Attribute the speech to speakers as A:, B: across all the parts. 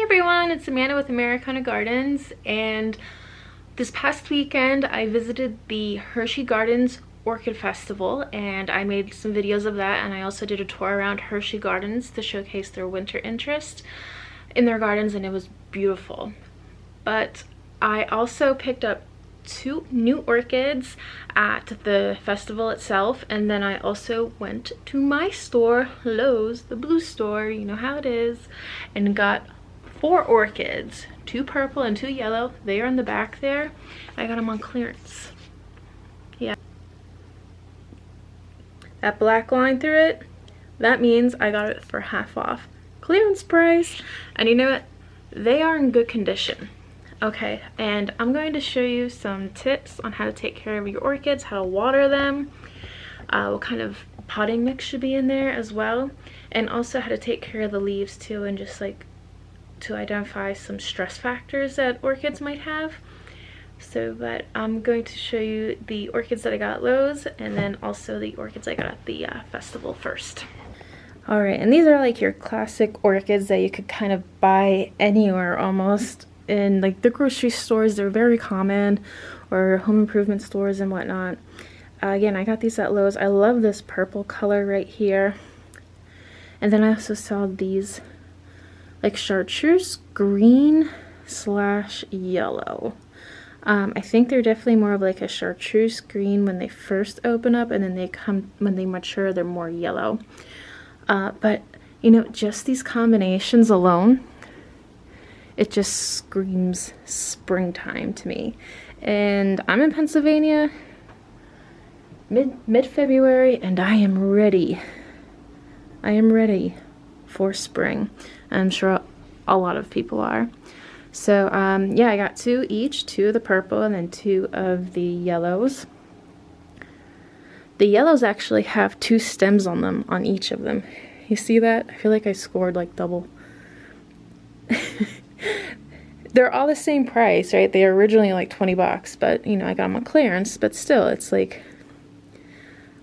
A: everyone, it's Amanda with Americana Gardens, and this past weekend I visited the Hershey Gardens Orchid Festival and I made some videos of that, and I also did a tour around Hershey Gardens to showcase their winter interest in their gardens, and it was beautiful. But I also picked up 2 new orchids at the festival itself, and then I also went to my store, Lowe's, the blue store, you know how it is, and got 4 orchids, 2 purple and 2 yellow. They are in the back there. I got them on clearance. Yeah, that black line through it, that means I got it for half off, clearance price. And you know what, they are in good condition. Okay, and I'm going to show you some tips on how to take care of your orchids, how to water them, what kind of potting mix should be in there as well, and also how to take care of the leaves too, and just like to identify some stress factors that orchids might have. So, but I'm going to show you the orchids that I got at Lowe's, and then also the orchids I got at the festival first. Alright, and these are like your classic orchids that you could kind of buy anywhere almost. In like the grocery stores, they're very common, or home improvement stores and whatnot. Again, I got these at Lowe's. I love this purple color right here. And then I also saw these like chartreuse green / yellow. I think they're definitely more of like a chartreuse green when they first open up, and then when they mature, they're more yellow. But you know, just these combinations alone, it just screams springtime to me. And I'm in Pennsylvania, mid-February, and I am ready. I am ready for spring. I'm sure a lot of people are. So yeah, I got 2 each, 2 of the purple and then 2 of the yellows. The yellows actually have 2 stems on them, on each of them. You see that? I feel like I scored like double. They're all the same price, right? They are originally like 20 bucks, but you know, I got them on clearance. But still, it's like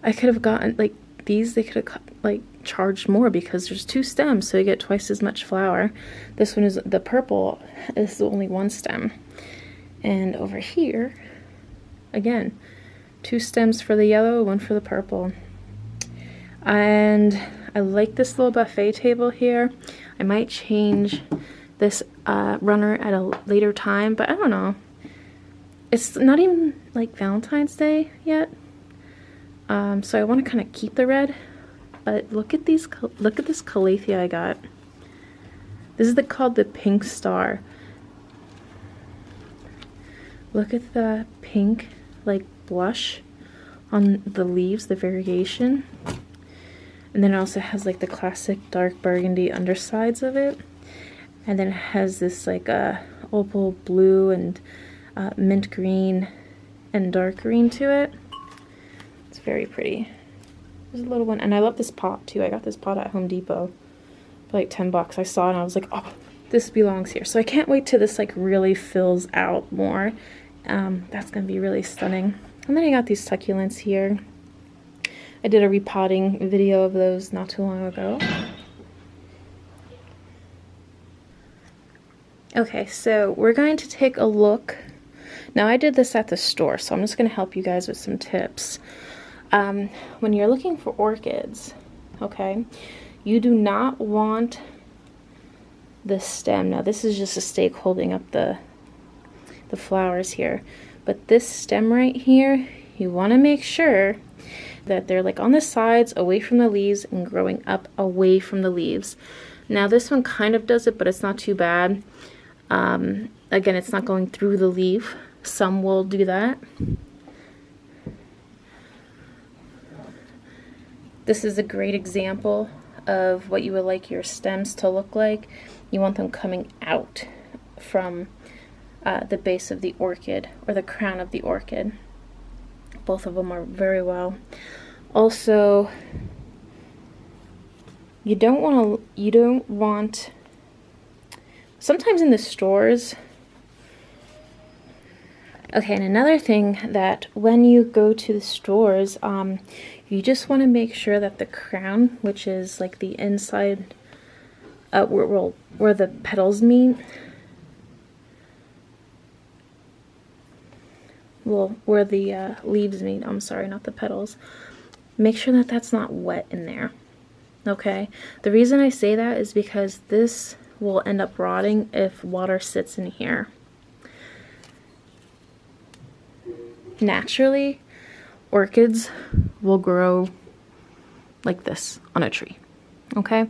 A: I could have gotten like these, they could have like charged more because there's 2 stems, so you get twice as much flower. This one is the purple, is only 1 stem. And over here, again, 2 stems for the yellow, 1 for the purple. And I like this little buffet table here. I might change this runner at a later time, but I don't know. It's not even like Valentine's Day yet, so I want to kind of keep the red. But look at these. Look at this calathea I got. This is called the pink star. Look at the pink like blush on the leaves, the variation. And then it also has like the classic dark burgundy undersides of it. And then it has this like opal blue and mint green and dark green to it. It's very pretty. There's a little one, and I love this pot too. I got this pot at Home Depot for like 10 bucks. I saw it and I was like, oh, this belongs here. So I can't wait till this like really fills out more. That's gonna be really stunning. And then I got these succulents here. I did a repotting video of those not too long ago. Okay, so we're going to take a look. Now I did this at the store, so I'm just going to help you guys with some tips. When you're looking for orchids, okay, you do not want the stem. Now this is just a stake holding up the flowers here, but this stem right here, you want to make sure that they're like on the sides, away from the leaves, and growing up away from the leaves. Now this one kind of does it, but it's not too bad. Again, it's not going through the leaf. Some will do that. This is a great example of what you would like your stems to look like. You want them coming out from the base of the orchid, or the crown of the orchid. Both of them are very well. Also, you don't want sometimes in the stores. Okay, and another thing, that when you go to the stores, you just want to make sure that the crown, which is like the inside where the petals meet. Well, where the leaves meet, I'm sorry, not the petals. Make sure that that's not wet in there, okay? The reason I say that is because this will end up rotting if water sits in here. Naturally, orchids will grow like this on a tree, okay?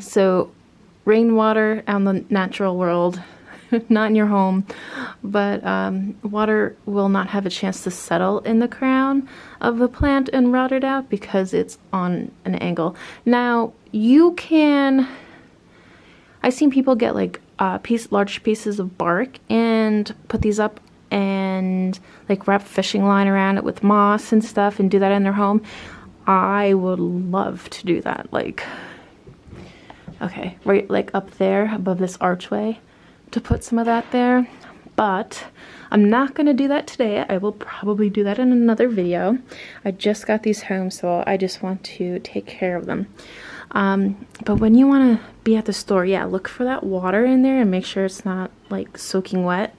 A: So rainwater out in the natural world, not in your home, but water will not have a chance to settle in the crown of the plant and rot it out because it's on an angle. Now, you can, I've seen people get like large pieces of bark and put these up and like wrap fishing line around it with moss and stuff and do that in their home. I would love to do that, like, okay, right like up there above this archway, to put some of that there, but I'm not going to do that today. I will probably do that in another video. I just got these home, so I just want to take care of them. But when you want to be at the store, yeah, look for that water in there and make sure it's not like soaking wet.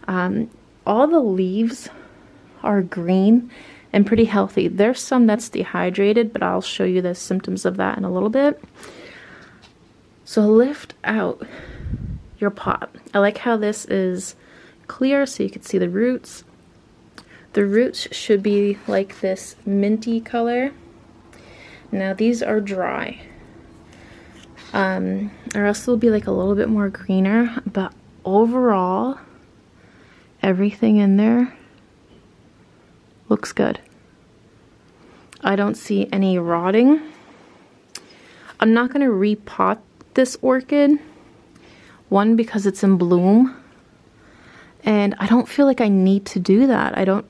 A: All the leaves are green and pretty healthy. There's some that's dehydrated, but I'll show you the symptoms of that in a little bit. So lift out your pot. I like how this is clear so you can see the roots. The roots should be like this minty color. Now these are dry. Or else they'll be like a little bit more greener, but overall everything in there looks good. I don't see any rotting. I'm not going to repot this orchid. One, because it's in bloom, and I don't feel like I need to do that. I don't,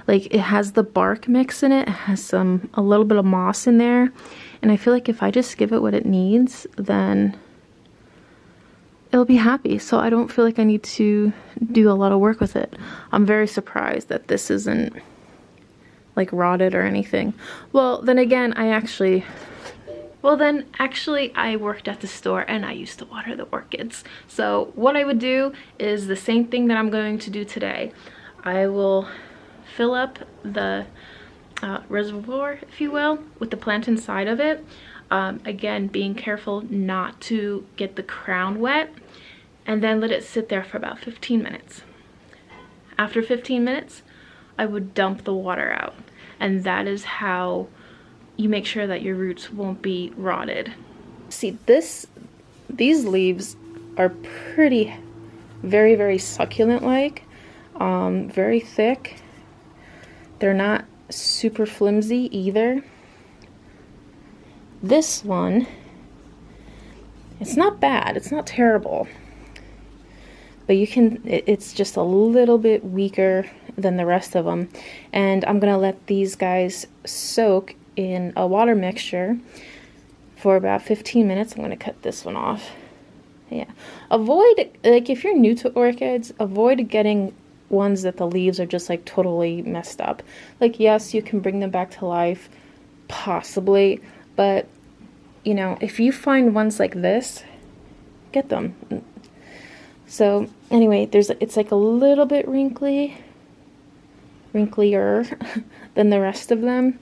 A: like, it has the bark mix in it. It has a little bit of moss in there, and I feel like if I just give it what it needs, then it'll be happy. So I don't feel like I need to do a lot of work with it. I'm very surprised that this isn't like rotted or anything. Well, then again, I worked at the store and I used to water the orchids. So what I would do is the same thing that I'm going to do today. I will fill up the reservoir, if you will, with the plant inside of it. Again, being careful not to get the crown wet, and then let it sit there for about 15 minutes. After 15 minutes, I would dump the water out, and that is how you make sure that your roots won't be rotted. See, these leaves are pretty, very, very succulent-like, very thick. They're not super flimsy either. This one, it's not bad, it's not terrible, but it's just a little bit weaker than the rest of them. And I'm gonna let these guys soak in a water mixture for about 15 minutes. I'm going to cut this one off. Yeah. Avoid, like, if you're new to orchids, avoid getting ones that the leaves are just like totally messed up. Like, yes, you can bring them back to life, possibly, but you know, if you find ones like this, get them. So anyway, it's like a little bit wrinklier than the rest of them.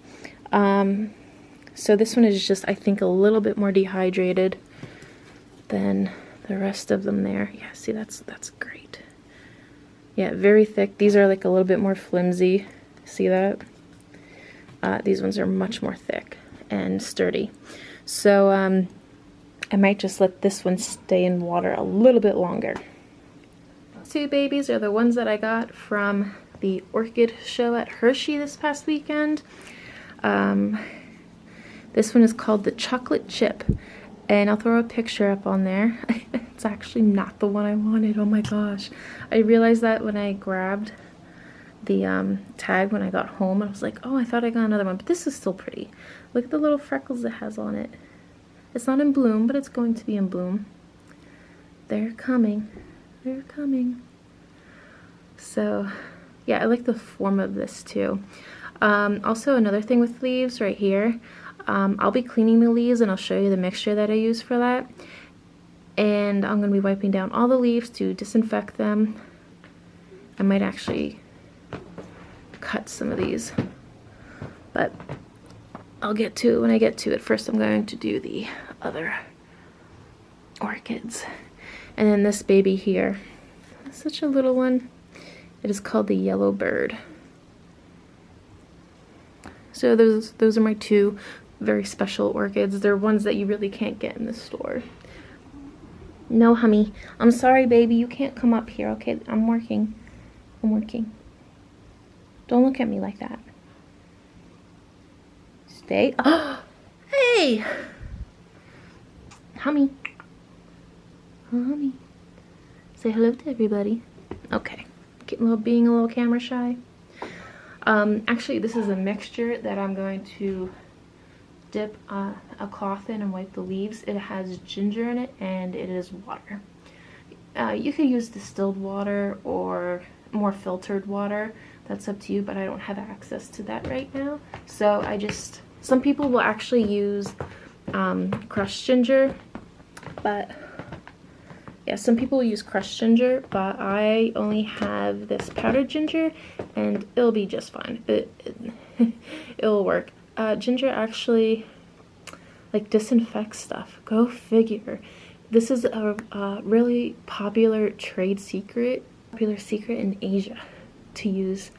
A: So this one is just, I think, a little bit more dehydrated than the rest of them there. Yeah, see, that's great. Yeah, very thick. These are like a little bit more flimsy. See that? These ones are much more thick and sturdy. So I might just let this one stay in water a little bit longer. Two babies are the ones that I got from the orchid show at Hershey this past weekend. This one is called the chocolate chip, and I'll throw a picture up on there. It's actually not the one I wanted. Oh my gosh, I realized that when I grabbed the tag when I got home, and I was like, oh, I thought I got another one, but this is still pretty. Look at the little freckles it has on it. It's not in bloom, but it's going to be in bloom. They're coming. They're coming. So yeah, I like the form of this too. Also, another thing with leaves right here, I'll be cleaning the leaves and I'll show you the mixture that I use for that. and I'm going to be wiping down all the leaves to disinfect them. I might actually cut some of these, but I'll get to it when I get to it. First I'm going to do the other orchids. And then this baby here, such a little one. It is called the yellow bird. So those are my two very special orchids. They're ones that you really can't get in the store. No, honey. I'm sorry, baby. You can't come up here. Okay, I'm working. I'm working. Don't look at me like that. Stay. Oh, hey! Hummy. Hummy. Say hello to everybody. Okay. Being a little camera shy. Actually, this is a mixture that I'm going to dip a cloth in and wipe the leaves. It has ginger in it and it is water. You could use distilled water or more filtered water. That's up to you, but I don't have access to that right now. So some people will actually use crushed ginger, but yeah, some people will use crushed ginger, but I only have this powdered ginger and it'll be just fine. It'll work. Ginger actually like disinfects stuff. Go figure. This is a really popular secret in Asia, to use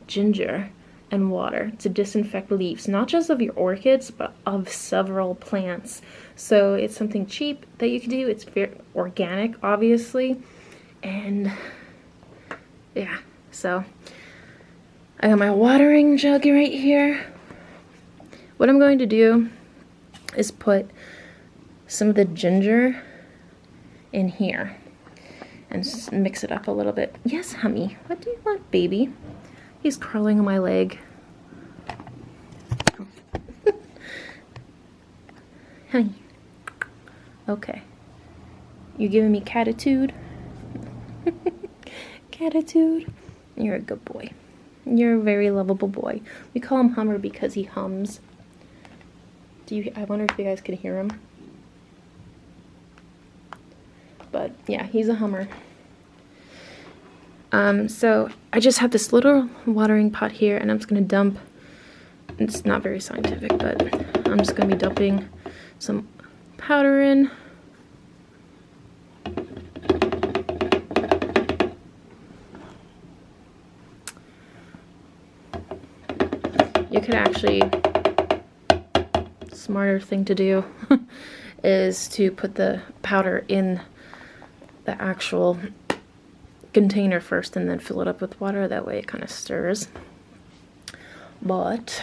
A: ginger and water to disinfect leaves, not just of your orchids, but of several plants. So it's something cheap that you can do. It's very organic, obviously, and yeah. So I got my watering jug right here. What I'm going to do is put some of the ginger in here and mix it up a little bit. Yes, honey. What do you want, baby? He's crawling on my leg. Honey. Okay. You giving me catitude? Catitude? You're a good boy. You're a very lovable boy. We call him Hummer because he hums. I wonder if you guys can hear him. But yeah, he's a hummer. So I just have this little watering pot here, and I'm just gonna dump. It's not very scientific, but I'm just gonna be dumping some powder in. You could actually, smarter thing to do is to put the powder in the actual container first and then fill it up with water. That way it kind of stirs. But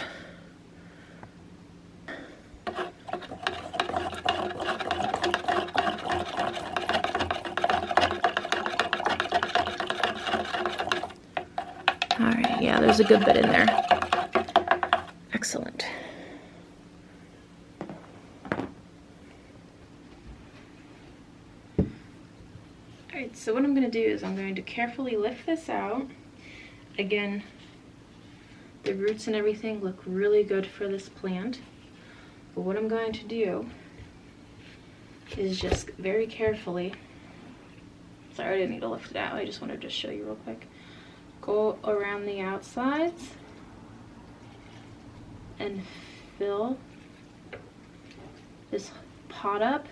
A: alright, yeah, there's a good bit in there. Excellent. Alright, so what I'm going to do is I'm going to carefully lift this out. Again, the roots and everything look really good for this plant. But what I'm going to do is just very carefully, sorry I didn't need to lift it out, I just wanted to show you real quick. Go around the outsides and fill this pot up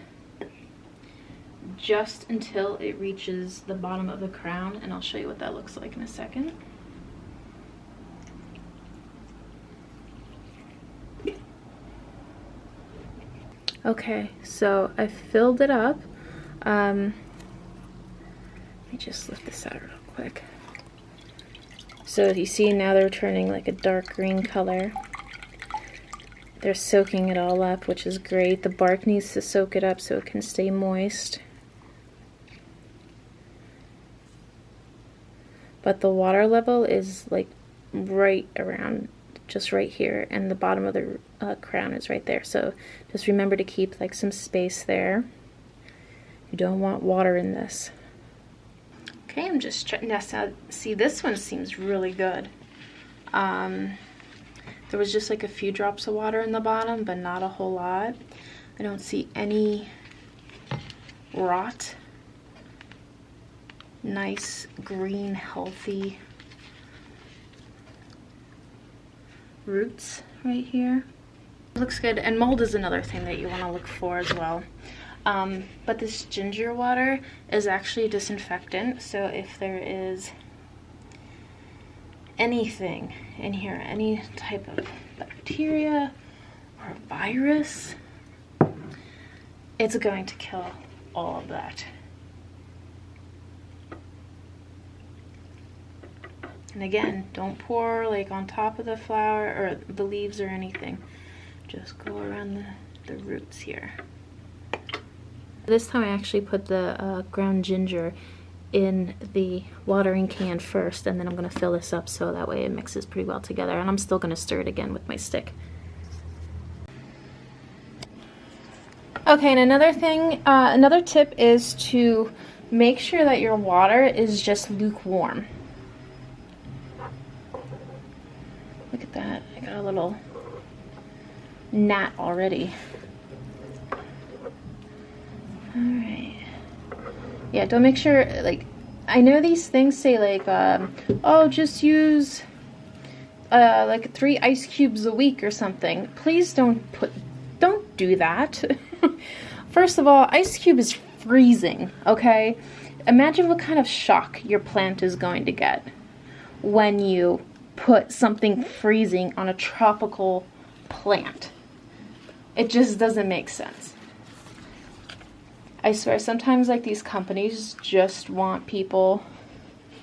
A: just until it reaches the bottom of the crown, and I'll show you what that looks like in a second. Okay, so I filled it up. Let me just lift this out real quick. So you see now they're turning like a dark green color. They're soaking it all up, which is great. The bark needs to soak it up so it can stay moist. But the water level is like right around, just right here, and the bottom of the crown is right there. So just remember to keep like some space there. You don't want water in this. Okay, I'm just trying to see, this one seems really good. There was just like a few drops of water in the bottom, but not a whole lot. I don't see any rot. Nice, green, healthy roots right here. Looks good, and mold is another thing that you want to look for as well. But this ginger water is actually a disinfectant, so if there is anything in here, any type of bacteria or virus, it's going to kill all of that. And again, don't pour like on top of the flower or the leaves or anything. Just go around the roots here. This time I actually put the ground ginger in the watering can first, and then I'm going to fill this up so that way it mixes pretty well together. And I'm still going to stir it again with my stick. Okay, and another thing, another tip is to make sure that your water is just lukewarm. Look at that, I got a little gnat already. Alright. Yeah, don't make sure, like, I know these things say like, oh, just use like 3 ice cubes a week or something. Please don't do that. First of all, ice cube is freezing, okay? Imagine what kind of shock your plant is going to get when you put something freezing on a tropical plant. It just doesn't make sense. I swear, sometimes like these companies just want people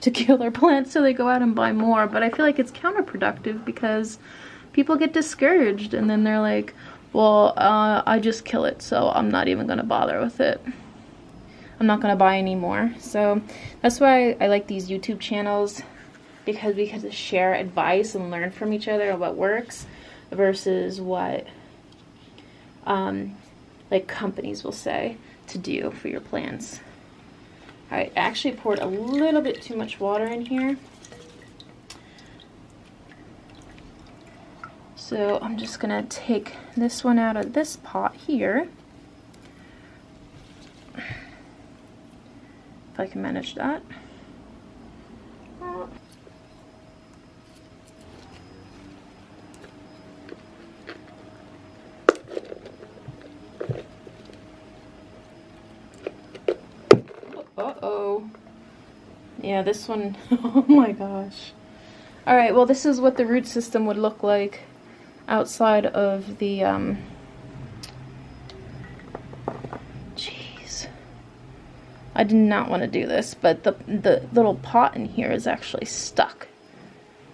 A: to kill their plants so they go out and buy more, but I feel like it's counterproductive because people get discouraged and then they're like, well, I just kill it, so I'm not even gonna bother with it. I'm not gonna buy anymore. So that's why I like these YouTube channels, because we can share advice and learn from each other on what works versus what like companies will say to do for your plants. I actually poured a little bit too much water in here. So I'm just gonna take this one out of this pot here. If I can manage that. Uh-oh. Yeah, this one, oh my gosh. Alright, well this is what the root system would look like outside of the, jeez. I did not want to do this, but the little pot in here is actually stuck.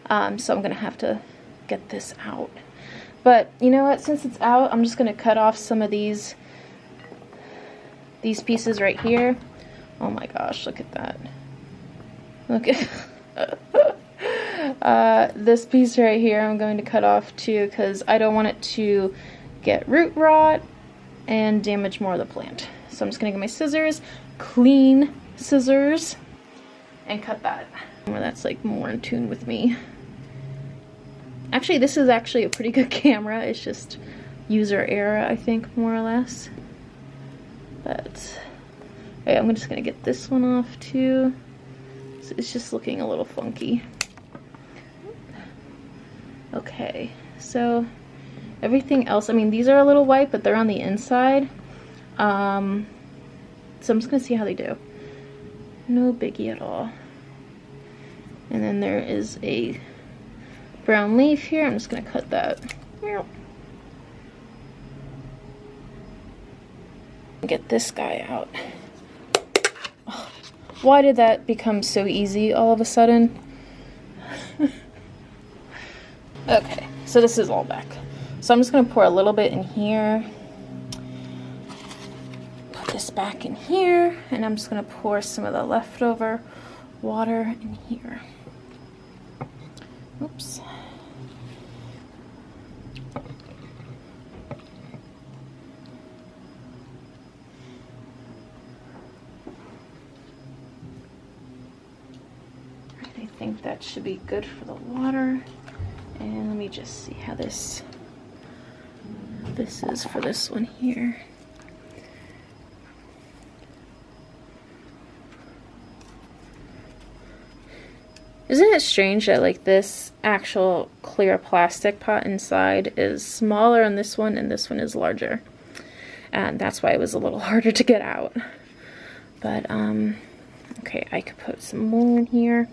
A: So I'm going to have to get this out. But, you know what, since it's out, I'm just going to cut off some of these pieces right here. Oh my gosh, look at that. Look at this piece right here I'm going to cut off too, because I don't want it to get root rot and damage more of the plant. So I'm just going to get my scissors, clean scissors, and cut that. Where that's like more in tune with me. Actually, this is actually a pretty good camera. It's just user error, I think, more or less. But okay, I'm just going to get this one off too. So it's just looking a little funky. Okay, so everything else, I mean, these are a little white, but they're on the inside. So I'm just gonna see how they do. No biggie at all. And then there is a brown leaf here. I'm just gonna cut that. Get this guy out. Oh, why did that become so easy all of a sudden? Okay, so this is all back. So I'm just going to pour a little bit in here. Put this back in here. And I'm just going to pour some of the leftover water in here. Oops. I think that should be good for the water. And let me just see how this is for this one here. Isn't it strange that like this actual clear plastic pot inside is smaller on this one and this one is larger? And that's why it was a little harder to get out. But okay, I could put some more in here.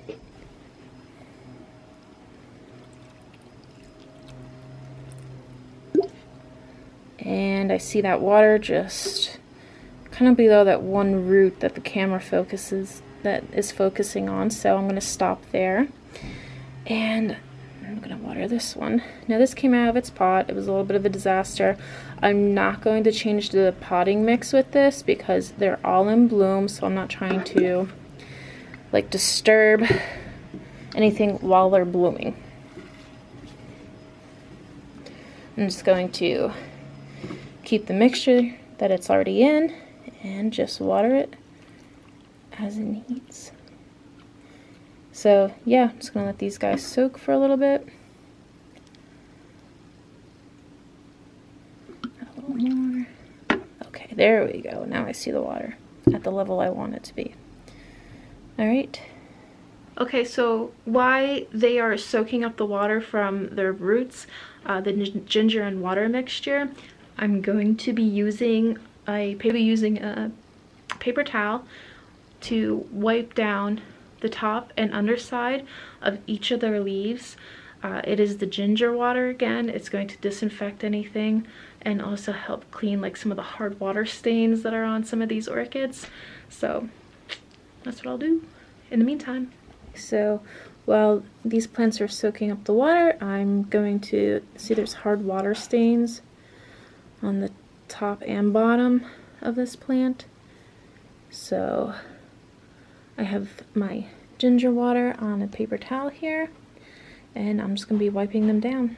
A: And I see that water just kind of below that one root that the camera is focusing on, so I'm going to stop there. And I'm going to water this one. Now this came out of its pot. It was a little bit of a disaster. I'm not going to change the potting mix with this because they're all in bloom, so I'm not trying to like disturb anything while they're blooming. I'm just going to keep the mixture that it's already in and just water it as it needs. So yeah, I'm just gonna let these guys soak for a little bit. A little more. Okay, there we go. Now I see the water at the level I want it to be. All right. Okay, so while they are soaking up the water from their roots, the ginger and water mixture, I'm going to be using a paper towel to wipe down the top and underside of each of their leaves. It is the ginger water again. It's going to disinfect anything and also help clean like some of the hard water stains that are on some of these orchids. So that's what I'll do in the meantime. So while these plants are soaking up the water, I'm going to see there's hard water stains on the top and bottom of this plant. So I have my ginger water on a paper towel here, and I'm just going to be wiping them down.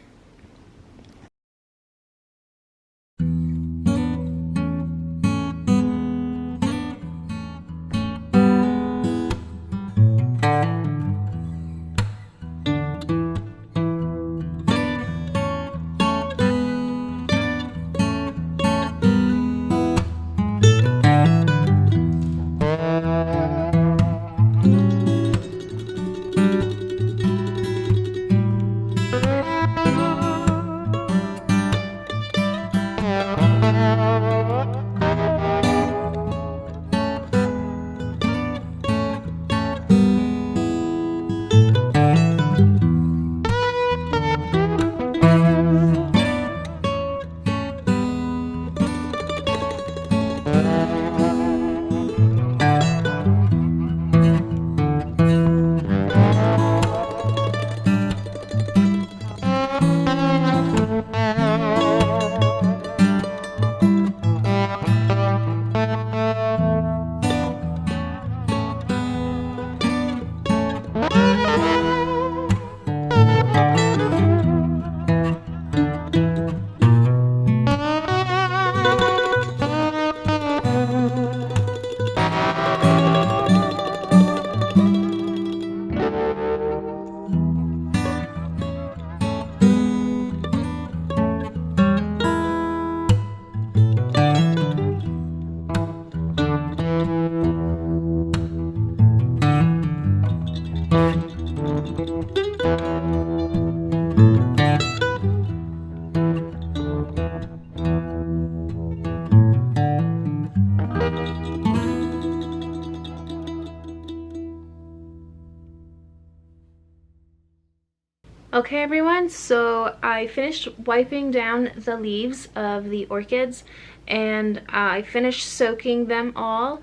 A: Okay everyone, so I finished wiping down the leaves of the orchids and I finished soaking them all.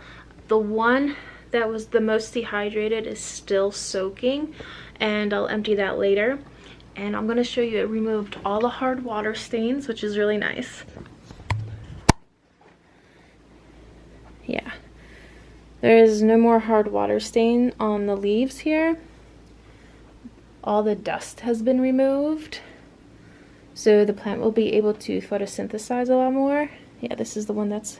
A: The one that was the most dehydrated is still soaking, and I'll empty that later. And I'm going to show you it removed all the hard water stains, which is really nice. Yeah, there is no more hard water stain on the leaves here. All the dust has been removed, so the plant will be able to photosynthesize a lot more. Yeah, this is the one that's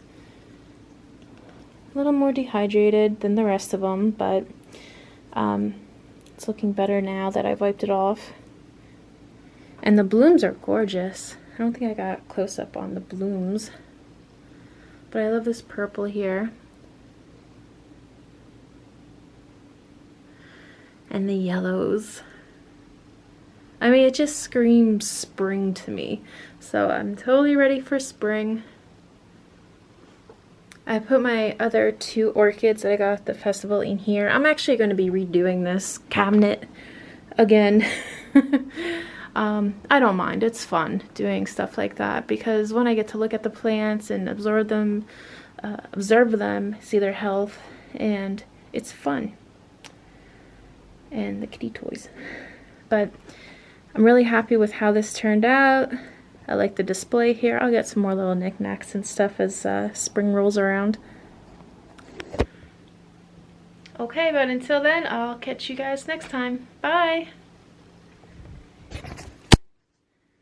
A: a little more dehydrated than the rest of them, but it's looking better now that I've wiped it off. And the blooms are gorgeous. I don't think I got a close-up on the blooms, but I love this purple here. and the yellows. I mean, it just screams spring to me. So I'm totally ready for spring. I put my other 2 orchids that I got at the festival in here. I'm actually going to be redoing this cabinet again. I don't mind. It's fun doing stuff like that because when I get to look at the plants and observe them, see their health, and it's fun. And the kitty toys. But I'm really happy with how this turned out. I like the display here. I'll get some more little knickknacks and stuff as spring rolls around. Okay, but until then, I'll catch you guys next time. Bye!